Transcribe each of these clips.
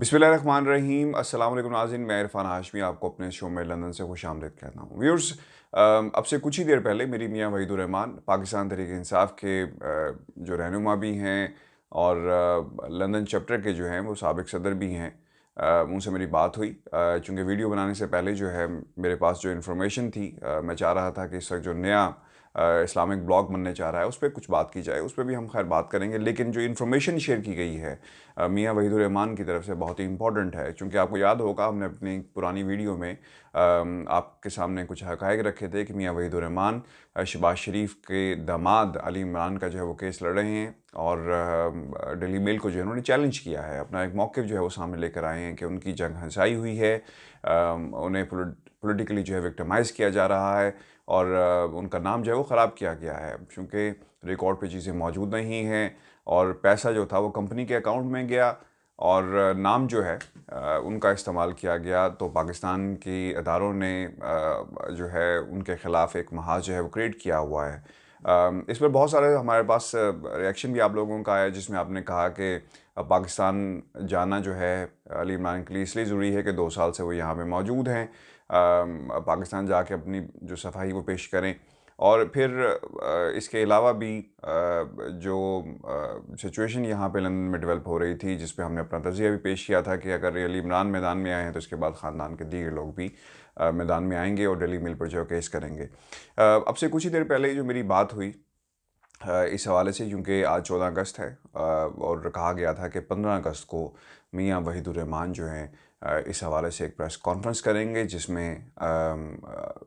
बिस्मिल्लाहिर्रहमानिर्रहीम। अस्सलाम वालेकुम नाज़रीन, मैं इरफ़ान हाशमी आपको अपने शो में लंदन से खुशामदीद कहता हूँ। व्यूअर्स, अब से कुछ ही देर पहले मेरी मियाँ वहीदुर रहमान पाकिस्तान तहरीक-ए-इंसाफ़ के जो रहनुमा भी हैं और लंदन चैप्टर के जो हैं वो साबिक़ सदर भी हैं। उनसे मेरी बात हुई चूँकि वीडियो बनाने से पहले जो है मेरे पास जो इन्फॉर्मेशन थी, मैं चाह रहा था कि इस वक्त जो नया इस्लामिक ब्लॉग बनने चाह रहा है उस पर कुछ बात की जाए, उस पर भी हम खैर बात करेंगे। लेकिन जो इन्फॉर्मेशन शेयर की गई है मियाँ वहीदुर रहमान की तरफ से बहुत ही इंपॉर्टेंट है, क्योंकि आपको याद होगा हमने अपनी पुरानी वीडियो में आपके सामने कुछ हक़ाइक़ रखे थे कि मियाँ वहीदुर रहमान शहबाज शरीफ के दामाद अली इमरान का जो है वो केस लड़ रहे हैं और डेली मेल को जो है उन्होंने चैलेंज किया है, अपना एक मौक़िफ़ जो है वो सामने लेकर आए हैं कि उनकी जंग हंसाई हुई है, उन्हें पॉलिटिकली जो है विक्टिमाइज़ किया जा रहा है और उनका नाम जो है वो ख़राब किया गया है, चूँकि रिकॉर्ड पे चीज़ें मौजूद नहीं हैं और पैसा जो था वो कंपनी के अकाउंट में गया और नाम जो है उनका इस्तेमाल किया गया। तो पाकिस्तान की अदारों ने जो है उनके ख़िलाफ़ एक महाज जो है वो क्रिएट किया हुआ है। इस पर बहुत सारे हमारे पास रिएक्शन भी आप लोगों का आया, जिसमें आपने कहा कि पाकिस्तान जाना जो है अली इमरान के लिए इसलिए ज़रूरी है कि 2 साल से वो यहाँ पे मौजूद हैं। पाकिस्तान जाके अपनी जो सफाई वो पेश करें और फिर इसके अलावा भी जो सिचुएशन यहाँ पे लंदन में डेवलप हो रही थी, जिस पे हमने अपना तज़िया भी पेश किया था कि अगर अली इमरान मैदान में आए हैं तो इसके बाद ख़ानदान के दीगर लोग भी मैदान में आएंगे और डेली मेल पर जो केस करेंगे। अब से कुछ ही देर पहले जो मेरी बात हुई इस हवाले से, क्योंकि आज 14 अगस्त है और कहा गया था कि 15 अगस्त को मियाँ वहीदुर रहमान जो हैं इस हवाले से एक प्रेस कॉन्फ्रेंस करेंगे, जिसमें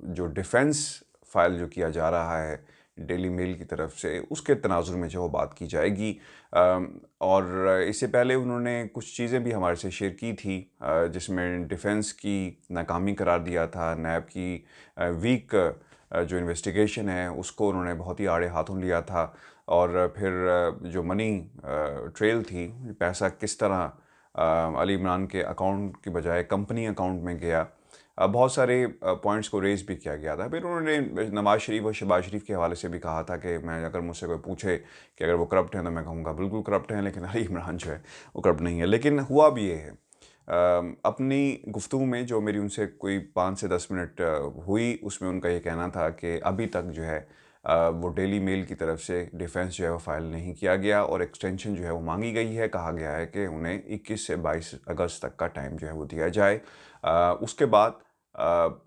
जो डिफेंस फाइल जो किया जा रहा है डेली मेल की तरफ से उसके तनाजुर में जो वो बात की जाएगी। और इससे पहले उन्होंने कुछ चीज़ें भी हमारे से शेयर की थी, जिसमें डिफेंस की नाकामी करार दिया था, नैब की वीक जो इन्वेस्टिगेशन है उसको उन्होंने बहुत ही आड़े हाथों लिया था और फिर जो मनी ट्रेल थी, पैसा किस तरह अली इमरान के अकाउंट की बजाय कंपनी अकाउंट में गया, बहुत सारे पॉइंट्स को रेज़ भी किया गया था। फिर उन्होंने नवाज़ शरीफ और शहबाज शरीफ के हवाले से भी कहा था कि मैं अगर मुझसे कोई पूछे कि अगर वो करप्ट हैं तो मैं कहूँगा बिल्कुल करप्ट हैं, लेकिन अली इमरान जो है वो करप्ट नहीं है। लेकिन हुआ भी ये है, अपनी गुफ्तगू में जो मेरी उनसे कोई 5 से 10 मिनट हुई, उसमें उनका ये कहना था कि अभी तक जो है वो डेली मेल की तरफ से डिफेंस जो है वो फाइल नहीं किया गया और एक्सटेंशन जो है वो मांगी गई है। कहा गया है कि उन्हें 21 से 22 अगस्त तक का टाइम जो है वो दिया जाए, उसके बाद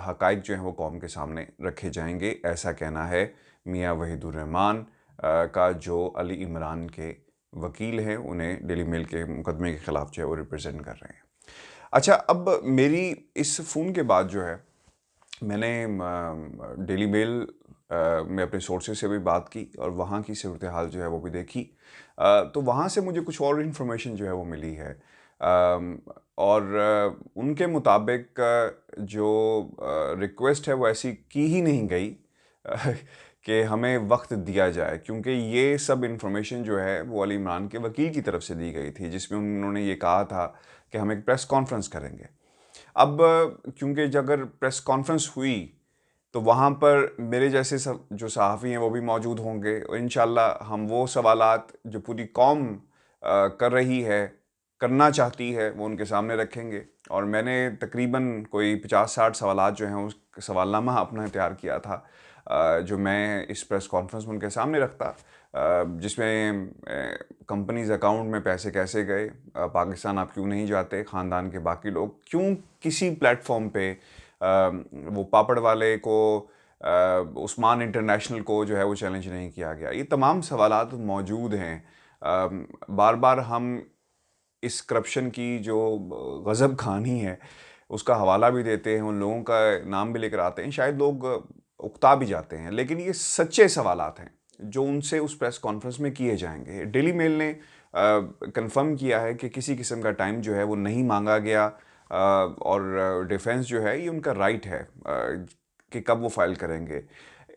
हक़ाइक़ जो हैं वो कौम के सामने रखे जाएंगे। ऐसा कहना है मियाँ वहीदुर रहमान का, जो अली इमरान के वकील हैं, उन्हें डेली मेल के मुकदमे के ख़िलाफ़ जो है वो रिप्रेजेंट कर रहे हैं। अच्छा, अब मेरी इस फ़ोन के बाद जो है मैंने डेली मेल में अपने सोर्सेज से भी बात की और वहाँ की सूरत हाल जो है वो भी देखी। तो वहाँ से मुझे कुछ और इन्फॉर्मेशन जो है वो मिली है, और उनके मुताबिक जो रिक्वेस्ट है वो ऐसी की ही नहीं गई कि हमें वक्त दिया जाए, क्योंकि ये सब इन्फॉर्मेशन जो है वो अली इमरान के वकील की तरफ से दी गई थी, जिसमें उन्होंने ये कहा था कि हम एक प्रेस कॉन्फ्रेंस करेंगे। अब क्योंकि जब अगर प्रेस कॉन्फ्रेंस हुई तो वहाँ पर मेरे जैसे सब जो सहाफ़ी हैं वो भी मौजूद होंगे और इंशाल्लाह हम वो सवालात जो पूरी कौम कर रही है, करना चाहती है, वो उनके सामने रखेंगे। और मैंने तकरीबन कोई 50-60 सवालात जो हैं उस सवालनामा अपना तैयार किया था, जो मैं इस प्रेस कॉन्फ्रेंस में उनके सामने रखता, जिसमें कंपनीज़ अकाउंट में पैसे कैसे गए, पाकिस्तान आप क्यों नहीं जाते, ख़ानदान के बाकी लोग क्यों किसी प्लेटफॉर्म पे वो पापड़ वाले को, उस्मान इंटरनेशनल को जो है वो चैलेंज नहीं किया गया। ये तमाम सवालात मौजूद हैं। बार बार हम इस करप्शन की जो गज़ब कहानी है उसका हवाला भी देते हैं, उन लोगों का नाम भी लेकर आते हैं, शायद लोग उकता भी जाते हैं, लेकिन ये सच्चे सवालात हैं जो उनसे उस प्रेस कॉन्फ्रेंस में किए जाएंगे। डेली मेल ने कंफर्म किया है कि किसी किस्म का टाइम जो है वो नहीं मांगा गया, और डिफेंस जो है ये उनका राइट है कि कब वो फाइल करेंगे।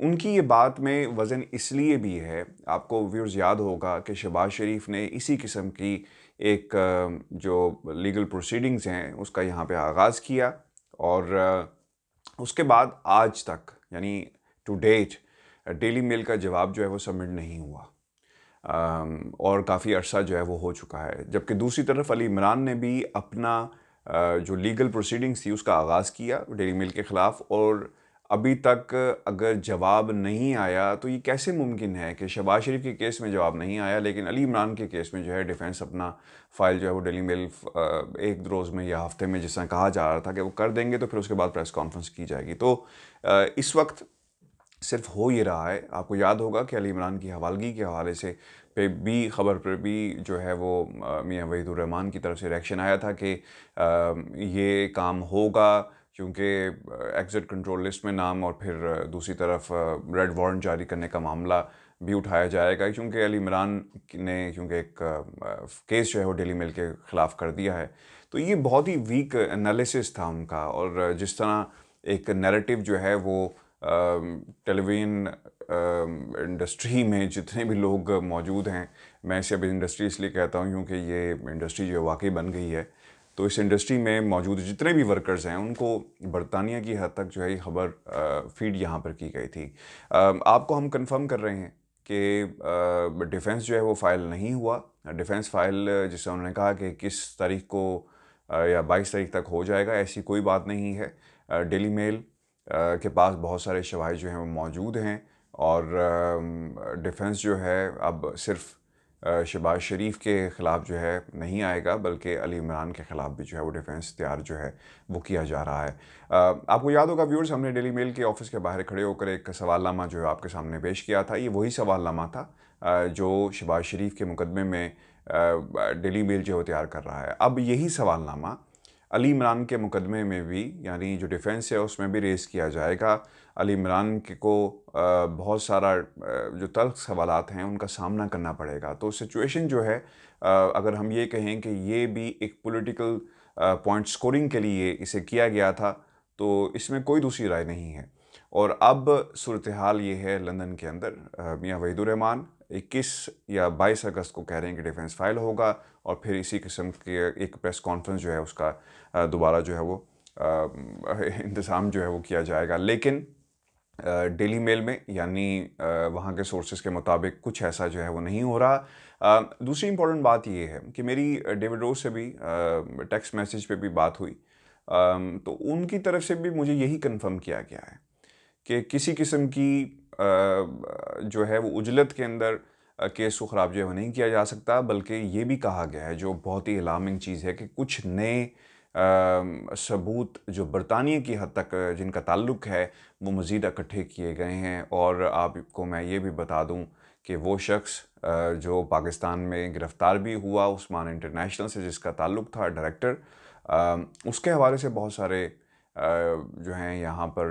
उनकी ये बात में वज़न इसलिए भी है, आपको व्यूअर्स याद होगा कि शहबाज शरीफ ने इसी किस्म की एक जो लीगल प्रोसीडिंग्स हैं उसका यहाँ पे आगाज़ किया और उसके बाद आज तक यानी टू डेट डेली मेल का जवाब जो है वो सबमिट नहीं हुआ। और काफ़ी अरसा जो है वो हो चुका है। जबकि दूसरी तरफ अली इमरान ने भी अपना जो लीगल प्रोसीडिंग्स थी उसका आगाज़ किया डेली मेल के ख़िलाफ़, और अभी तक अगर जवाब नहीं आया तो ये कैसे मुमकिन है कि शहबाज शरीफ के केस में जवाब नहीं आया लेकिन अली इमरान के केस में जो है डिफेंस अपना फ़ाइल जो है वो डेली मेल एक दो रोज़ में या हफ्ते में जिस तरह कहा जा रहा था कि वो कर देंगे, तो फिर उसके बाद प्रेस कॉन्फ्रेंस की जाएगी। तो इस वक्त सिर्फ हो ये रहा है। आपको याद होगा कि अली इमरान की हवालगी के हवाले से पे भी खबर पर भी जो है वो मियां वहीदुर रहमान की तरफ से रिएक्शन आया था कि ये काम होगा, क्योंकि एग्ज़िट कंट्रोल लिस्ट में नाम और फिर दूसरी तरफ रेड वारंट जारी करने का मामला भी उठाया जाएगा, क्योंकि अली इमरान ने एक केस जो है वो डेली मेल के ख़िलाफ़ कर दिया है। तो ये बहुत ही वीक एनालिसिस था उनका, और जिस तरह एक नैरेटिव जो है वो टेलीविज़न इंडस्ट्री में जितने भी लोग मौजूद हैं, मैं इसे अब इंडस्ट्री इसलिए कहता हूँ क्योंकि ये इंडस्ट्री जो है वाकई बन गई है, तो इस इंडस्ट्री में मौजूद जितने भी वर्कर्स हैं उनको बरतानिया की हद तक जो है ये खबर फीड यहाँ पर की गई थी। आपको हम कंफर्म कर रहे हैं कि डिफेंस जो है वो फ़ाइल नहीं हुआ। डिफेंस फ़ाइल जिसे उन्होंने कहा कि किस तारीख को या 22 तारीख तक हो जाएगा, ऐसी कोई बात नहीं है। डेली मेल के पास बहुत सारे शवाहिद जो हैं वो मौजूद हैं, और डिफेंस जो है अब सिर्फ शहबाज शरीफ के ख़िलाफ़ जो है नहीं आएगा, बल्कि अली इमरान के ख़िलाफ़ भी जो है वो डिफेंस तैयार जो है वो किया जा रहा है। आपको याद होगा व्यूअर्स, हमने डेली मेल के ऑफिस के बाहर खड़े होकर एक सवालनामा जो है आपके सामने पेश किया था। ये वही सवालनामा था जो शहबाज शरीफ के मुकदमे में डेली मेल जो है तैयार कर रहा है। अब यही सवालनामा अली इमरान के मुकदमे में भी, यानी जो डिफेंस है उसमें भी रेज़ किया जाएगा। अली इमरान को बहुत सारा जो तल्ख़ सवालात हैं उनका सामना करना पड़ेगा। तो सिचुएशन जो है, अगर हम ये कहें कि ये भी एक पॉलिटिकल पॉइंट स्कोरिंग के लिए इसे किया गया था, तो इसमें कोई दूसरी राय नहीं है। और अब सूरत हाल ये है लंदन के अंदर, मियां वहीदुर रहमान 21 या 22 अगस्त को कह रहे हैं कि डिफेंस फाइल होगा, और फिर इसी किस्म के एक प्रेस कॉन्फ्रेंस जो है उसका दोबारा जो है वो इंतज़ाम जो है वो किया जाएगा। लेकिन डेली मेल में, यानी वहाँ के सोर्सेज के मुताबिक कुछ ऐसा जो है वो नहीं हो रहा। दूसरी इम्पोर्टेंट बात ये है कि मेरी डेविड रोज से भी टेक्स्ट मैसेज पे भी बात हुई, तो उनकी तरफ से भी मुझे यही कंफर्म किया गया है कि किसी किस्म की जो है वो उजलत के अंदर केस को ख़राब जो है वो नहीं किया जा सकता, बल्कि ये भी कहा गया है, जो बहुत ही अलार्मिंग चीज़ है, कि कुछ नए सबूत जो बरतानिया की हद तक जिनका ताल्लुक़ है वो मज़ीद इकट्ठे किए गए हैं। और आपको मैं ये भी बता दूं कि वो शख्स जो पाकिस्तान में गिरफ़्तार भी हुआ, उस्मान इंटरनेशनल से जिसका ताल्लुक़ था, डायरेक्टर, उसके हवाले से बहुत सारे जो हैं यहाँ पर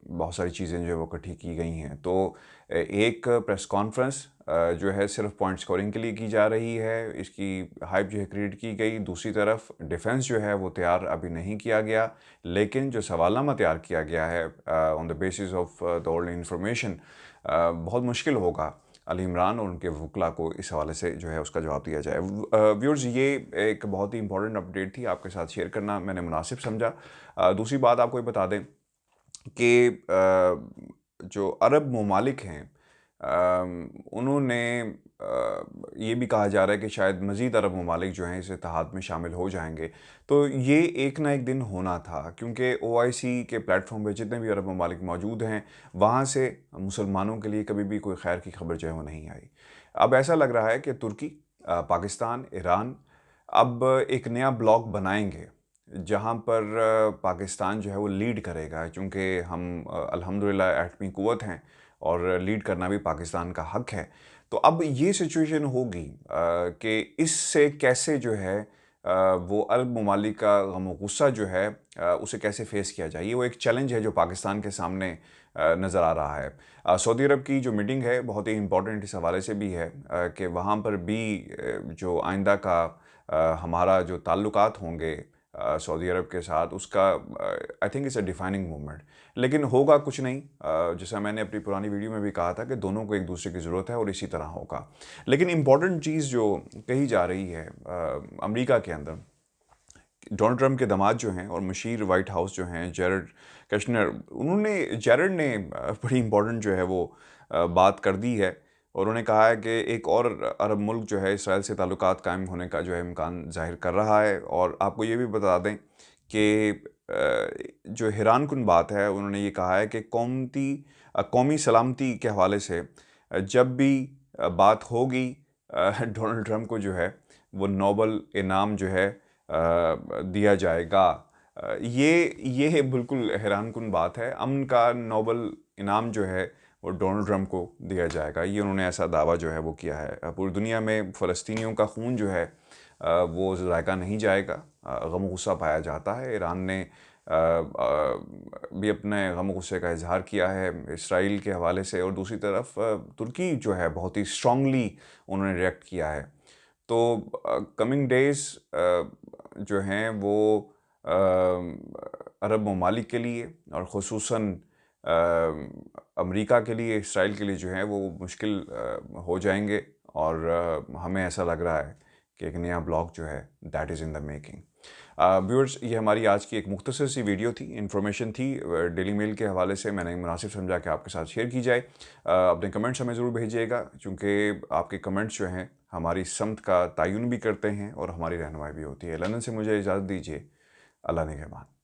बहुत सारी चीज़ें जो है वो इकट्ठी की गई हैं। तो एक प्रेस कॉन्फ्रेंस जो है सिर्फ पॉइंट स्कोरिंग के लिए की जा रही है, इसकी हाइप जो है क्रिएट की गई। दूसरी तरफ डिफेंस जो है वो तैयार अभी नहीं किया गया, लेकिन जो सवालनामा तैयार किया गया है on the basis of the old information, बहुत मुश्किल होगा अली इमरान और उनके वकला को इस हवाले से जो है उसका जवाब दिया जाए। व्यूअर्स, ये एक बहुत ही इंपॉर्टेंट अपडेट थी, आपके साथ शेयर करना मैंने मुनासिब समझा। दूसरी बात आपको ये बता दें कि जो अरब ममालिक हैं, उन्होंने ये भी कहा जा रहा है कि शायद मज़ीद अरब ममालिक जो हैं इस इत्तेहाद में शामिल हो जाएंगे। तो ये एक ना एक दिन होना था, क्योंकि OIC के प्लेटफॉर्म पे जितने भी अरब ममालिक मौजूद हैं, वहाँ से मुसलमानों के लिए कभी भी कोई खैर की खबर जो है वो नहीं आई। अब ऐसा लग रहा है कि तुर्की, पाकिस्तान, ईरान अब एक नया ब्लॉक बनाएंगे, जहाँ पर पाकिस्तान जो है वो लीड करेगा, क्योंकि हम अल्हम्दुलिल्लाह एटमी क़ुव्वत हैं और लीड करना भी पाकिस्तान का हक़ है। तो अब ये सिचुएशन होगी कि इससे कैसे जो है वो अरब ममालिक का गम और गुस्सा जो है उसे कैसे फेस किया जाए, ये वो एक चैलेंज है जो पाकिस्तान के सामने नज़र आ रहा है। सऊदी अरब की जो मीटिंग है बहुत ही इम्पोर्टेंट इस हवाले से भी है कि वहाँ पर भी जो आइंदा का हमारा जो ताल्लुकात होंगे सऊदी अरब के साथ, उसका I think it's a defining moment. लेकिन होगा कुछ नहीं, जैसा मैंने अपनी पुरानी वीडियो में भी कहा था कि दोनों को एक दूसरे की ज़रूरत है और इसी तरह होगा। लेकिन इम्पॉर्टेंट चीज़ जो कही जा रही है अमेरिका के अंदर, डोनाल्ड ट्रंप के दामाद जो हैं और मशीर वाइट हाउस जो हैं, जेरेड कश्नर, जेरेड ने बड़ी इम्पोर्टेंट जो है वो बात कर दी है। और उन्होंने कहा है कि एक और अरब मुल्क जो है इसराइल से ताल्लुकात कायम होने का जो है इम्कान ज़ाहिर कर रहा है। और आपको ये भी बता दें कि जो हैरानकुन बात है, उन्होंने ये कहा है कि कौमी सलामती के हवाले से जब भी बात होगी डोनाल्ड ट्रंप को जो है वो नोबल इनाम जो है दिया जाएगा। ये बिल्कुल हैरानकुन बात है। अमन का नोबल इनाम जो है वो डोनाल्ड ट्रंप को दिया जाएगा, ये उन्होंने ऐसा दावा जो है वो किया है। पूरी दुनिया में फ़लस्तीनियों का खून जो है वो ज़ायका नहीं जाएगा, गम गुस्सा पाया जाता है। ईरान ने भी अपने गम गुस्से का इजहार किया है इसराइल के हवाले से, और दूसरी तरफ तुर्की जो है बहुत ही स्ट्रांगली उन्होंने रिएक्ट किया है। तो कमिंग डेज़ जो हैं वो अरब ममालिक के लिए और ख़ुसूसन अमेरिका के लिए, इसराइल के लिए जो है वो मुश्किल हो जाएंगे। और हमें ऐसा लग रहा है कि एक नया ब्लॉक जो है that is in the making. Viewers, ये हमारी आज की एक मुख्तसर सी वीडियो थी, इन्फॉर्मेशन थी डेली मेल के हवाले से। मैंने मुनासिब समझा कि आपके साथ शेयर की जाए। अपने कमेंट्स हमें ज़रूर भेजिएगा, क्योंकि आपके कमेंट्स जो हैं हमारी समत का तयन भी करते हैं और हमारी रहनुमाई भी होती है। लंदन से मुझे इजाज़त दीजिए। अल्लाह निगहबान।